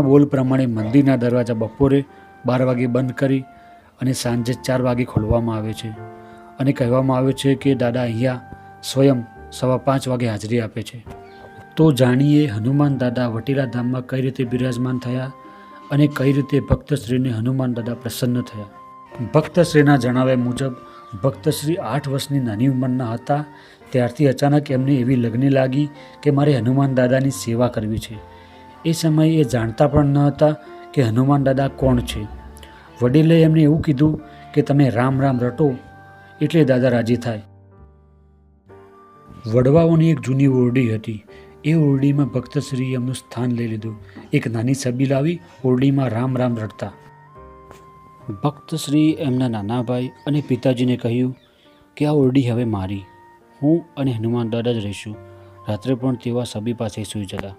બોલ પ્રમાણે મંદિરના દરવાજા બપોરે 12 વાગે બંધ કરી અને સાંજે 4 વાગે ખોલવામાં આવે છે અને કહેવામાં આવે છે કે દાદા અહીંયા સ્વયં 5:15 વાગે હાજરી આપે છે। તો જાણીએ હનુમાન દાદા વટીલા ધામમાં કઈ રીતે બિરાજમાન થયા અને કઈ રીતે ભક્તશ્રીને હનુમાન દાદા પ્રસન્ન થયા। ભક્તશ્રીના જણાવ્યા મુજબ ભક્તશ્રી 8 વર્ષની નાની ઉંમરના હતા ત્યારથી અચાનક એમને એવી લગ્ન લાગી કે મારે હનુમાન દાદાની સેવા કરવી છે। એ સમયે એ જાણતા પણ ન હતા કે હનુમાન દાદા કોણ છે। વડીલે એમને એવું કીધું કે તમે રામ રામ રટો એટલે દાદા રાજી થાય। વડવાઓની એક જૂની ઓરડી હતી। એ ઓરડીમાં ભક્તશ્રીએ એમનું સ્થાન લઈ લીધું। એક નાની છબી લાવી ઓરડીમાં રામ રામ રટતા। ભક્તશ્રી એમના નાના ભાઈ અને પિતાજીને કહ્યું કે આ ઓરડી હવે મારી, હું અને હનુમાન દાદા જ રહીશું। રાત્રે પણ તેઓ છબી પાસે સૂઈ જતા।